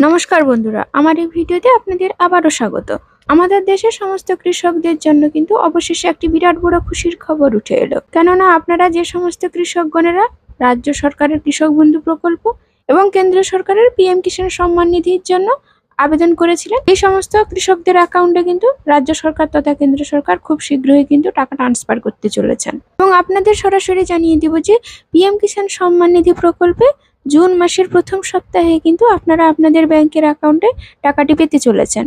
নমস্কার বন্ধুরা, আমার এই ভিডিওতে আপনাদের আবারও স্বাগত। আমাদের দেশের সমস্ত কৃষকদের জন্য কিন্তু অবশেষে একটি বিরাট বড় খুশির খবর উঠে এলো। কেননা আপনারা যে সমস্ত কৃষকগণেরা রাজ্য সরকারের কৃষক বন্ধু প্রকল্প এবং কেন্দ্র সরকারের পিএম কিষাণ সম্মান নিধির জন্য আবেদন করেছিলেন, এই সমস্ত কৃষকদের অ্যাকাউন্টে কিন্তু রাজ্য সরকার তথা কেন্দ্র সরকার খুব শীঘ্রই কিন্তু টাকা ট্রান্সফার করতে চলেছেন। এবং আপনাদের সরাসরি জানিয়ে দিব যে পিএম কিষাণ সম্মান নিধি প্রকল্পে জুন মাসের প্রথম সপ্তাহে কিন্তু আপনারা আপনাদের ব্যাংকের অ্যাকাউন্টে টাকাটি পেতে চলেছেন,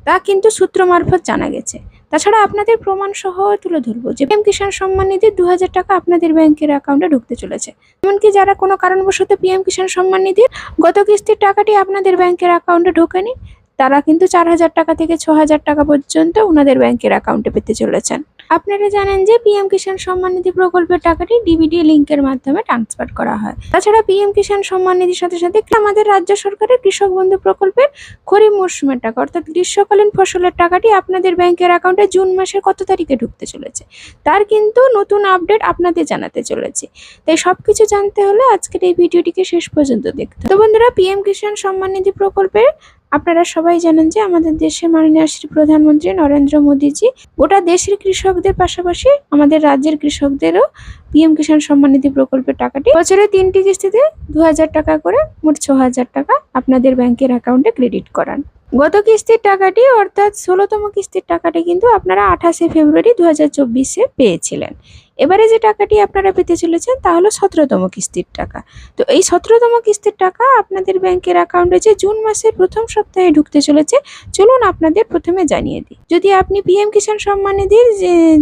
তা কিন্তু সূত্র মারফত জানা গেছে। তাছাড়া আপনাদের প্রমাণ সহ তুলে ধরবো যে পিএম কিষাণ সম্মান নিধির 2000 টাকা আপনাদের ব্যাংকের অ্যাকাউন্টে ঢুকতে চলেছে। এমনকি যারা কোনো কারণবশত পিএম কিষাণ সম্মান নিধির গত কিস্তির টাকাটি আপনাদের ব্যাংকের অ্যাকাউন্টে ঢোকেনি, তারা কিন্তু 4000 টাকা থেকে 6000 টাকা পর্যন্ত ওনাদের ব্যাংকের অ্যাকাউন্টে পেতে চলেছেন। আপনারা জানেন যে পিএম কিষাণ সম্মান নিধি প্রকল্পের টাকাটি ডিবিটি লিঙ্কের মাধ্যমে ট্রান্সফার করা হয়। তাছাড়া পিএম কিষাণ সম্মান নিধির সাথে সাথে আমাদের রাজ্য সরকারের কৃষক বন্ধু প্রকল্পের খরিফ মরশুমের টাকা অর্থাৎ গ্রীষ্মকালীন ফসলের টাকাটি আপনাদের ব্যাংকের অ্যাকাউন্টে জুন মাসের কত তারিখে ঢুকতে চলেছে তার কিন্তু নতুন আপডেট আপনাদের জানাতে চলেছে। তাই সবকিছু জানতে হলে আজকের এই ভিডিওটিকে শেষ পর্যন্ত দেখতে। তো বন্ধুরা, পিএম কিষাণ সম্মান নিধি প্রকল্পের আপনারা সবাই জানেন যে আমাদের দেশের মাননীয় শ্রী প্রধানমন্ত্রী নরেন্দ্র মোদীজি গোটা দেশের কৃষকদের পাশাপাশি আমাদের রাজ্যের কৃষকদেরও পিএম কিষাণ সম্মান নিধি প্রকল্পের টাকাটি বছরে 3টি কিস্তিতে 2000 টাকা করে মোট 6000 টাকা আপনাদের ব্যাংকের অ্যাকাউন্টে ক্রেডিট করান। গত কিস্তির টাকাটি অর্থাৎ 16তম কিস্তির টাকাটি কিন্তু আপনারা 28শে ফেব্রুয়ারি 2024-এ পেয়েছিলেন। এবারে যে টাকাটি আপনারা পেতে চলেছেন তা হলো 17তম কিস্তির টাকা। তো এই 17তম কিস্তির টাকা আপনাদের ব্যাংকের অ্যাকাউন্টে যে জুন মাসের প্রথম সপ্তাহে ঢুকতে চলেছে, চলুন আপনাদের প্রথমে জানিয়ে দিই। যদি আপনি পিএম কিষাণ সম্মান নিধির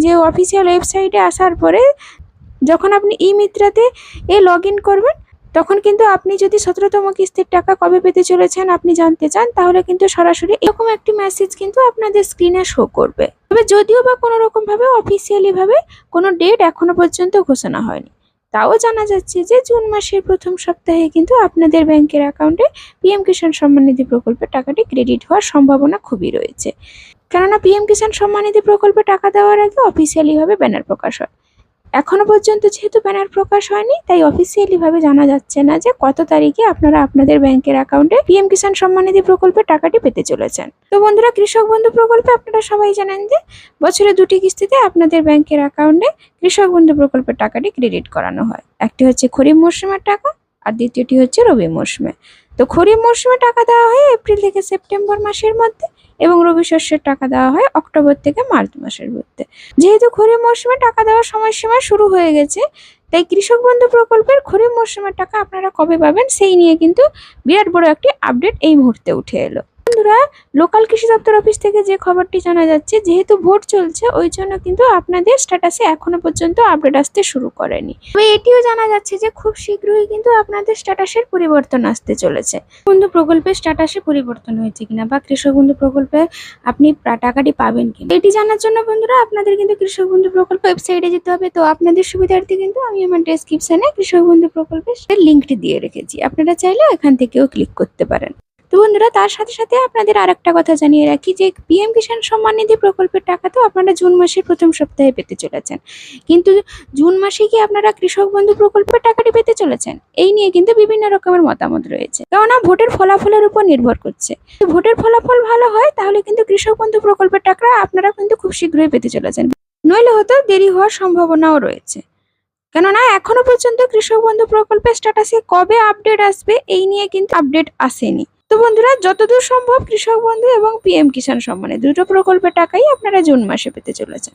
যে অফিসিয়াল ওয়েবসাইটে আসার পরে যখন আপনি ই মিত্রাতে লগ ইন করবেন, তখন কিন্তু আপনি যদি 17তম কিস্তির টাকা কবে পেতে চলেছেন আপনি জানতে চান, তাহলে কিন্তু সরাসরি এরকম একটি মেসেজ কিন্তু আপনাদের স্ক্রিনে শো করবে। তবে যদিও বা কোনো রকম ভাবে অফিসিয়ালি ভাবে কোনো ডেট এখনো পর্যন্ত ঘোষণা হয়নি, তাও জানা যাচ্ছে যে জুন মাসের প্রথম সপ্তাহে কিন্তু আপনাদের ব্যাংকের অ্যাকাউন্টে পিএম কিষাণ সম্মান নিধি প্রকল্পের টাকাটি ক্রেডিট হওয়ার সম্ভাবনা খুবই রয়েছে। কেননা পিএম কিষাণ সম্মান নিধি প্রকল্পে টাকা দেওয়ার আগে অফিসিয়ালি ভাবে ব্যানার প্রকাশ হয়। এখনো পর্যন্ত যেহেতু ব্যানার প্রকাশ হয়নি, তাই অফিসিয়ালি ভাবে জানা যাচ্ছে না যে কত তারিখে আপনারা আপনাদের ব্যাংকের অ্যাকাউন্টে পিএম কিষাণ সম্মান নিধি প্রকল্পের টাকাটি পেতে চলেছেন। তো বন্ধুরা, কৃষক বন্ধু প্রকল্পে আপনারা সবাই জানেন যে বছরে 2টি কিস্তিতে আপনাদের ব্যাংকের অ্যাকাউন্টে কৃষক বন্ধু প্রকল্পের টাকাটি ক্রেডিট করানো হয়। একটি হচ্ছে খরিফ মরশুমের টাকা আর দ্বিতীয়টি হচ্ছে রবি মরশুমে। তো খরিফ মরশুমে টাকা দেওয়া হয় এপ্রিল থেকে সেপ্টেম্বর মাসের মধ্যে এবং রবি শস্যের টাকা দেওয়া হয় অক্টোবর থেকে মার্চ মাসের মধ্যে। যেহেতু খরিফ মরশুমে টাকা দেওয়ার সময়সীমা শুরু হয়ে গেছে, তাই কৃষক বন্ধু প্রকল্পের খরিফ মরশুমের টাকা আপনারা কবে পাবেন সেই নিয়ে কিন্তু বিরাট বড় একটি আপডেট এই মুহূর্তে উঠে এলো। বন্ধুরা, লোকাল কৃষি দপ্তর অফিস থেকে যে খবরটি জানা যাচ্ছে, যেহেতু ভোট চলছে ওই জন্য কিন্তু আপনাদের স্ট্যাটাসে এখনো পর্যন্ত আপডেট আসতে শুরু করেনি। তবে এটিও জানা যাচ্ছে যে খুব শীঘ্রই কিন্তু আপনাদের স্ট্যাটাসের পরিবর্তন আসতে চলেছে। বন্ধু প্রকল্পের স্ট্যাটাসে পরিবর্তন হয়েছে কিনা বা কৃষক বন্ধু প্রকল্পে আপনি টাকাটি পাবেন কিনা এটি জানার জন্য বন্ধুরা আপনাদের কিন্তু কৃষক বন্ধু প্রকল্প ওয়েবসাইটে যেতে হবে। তো আপনাদের সুবিধার্থে কিন্তু আমি আমার ডেসক্রিপশনে কৃষক বন্ধু প্রকল্পের লিঙ্কটি দিয়ে রেখেছি, আপনারা চাইলে এখান থেকেও ক্লিক করতে পারেন। তো বন্ধুরা, তার সাথে সাথে আপনাদের আরেকটা কথা জানিয়ে রাখি যে পিএম কিষাণ সম্মান নিধি প্রকল্পের টাকা তো আপনারা জুন মাসের প্রথম সপ্তাহে পেতে চলেছেন, কিন্তু জুন মাসে কি আপনারা কৃষক বন্ধু প্রকল্পের টাকাটি পেতে চলেছেন এই নিয়ে কিন্তু বিভিন্ন রকমের মতামত রয়েছে। কেননা ভোটের ফলাফলের উপর নির্ভর করছে। ভোটের ফলাফল ভালো হয় তাহলে কিন্তু কৃষক বন্ধু প্রকল্পের টাকা আপনারা কিন্তু খুব শীঘ্রই পেতে চলেছেন, নইলে হয়তো দেরি হওয়ার সম্ভাবনাও রয়েছে। কেননা এখনো পর্যন্ত কৃষক বন্ধু প্রকল্পের স্ট্যাটাসে কবে আপডেট আসবে এই নিয়ে কিন্তু আপডেট আসেনি। তো বন্ধুরা, যতদূর সম্ভব কৃষক বন্ধু এবং পিএম কিষাণ সম্মানে দুটো প্রকল্পের টাকাই আপনারা জুন মাসে পেতে চলেছেন।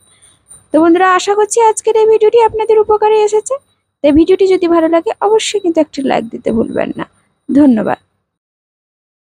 তো বন্ধুরা, আশা করছি আজকের এই ভিডিওটি আপনাদের উপকারে এসেছে। তাই ভিডিওটি যদি ভালো লাগে অবশ্যই কিন্তু একটি লাইক দিতে ভুলবেন না। ধন্যবাদ।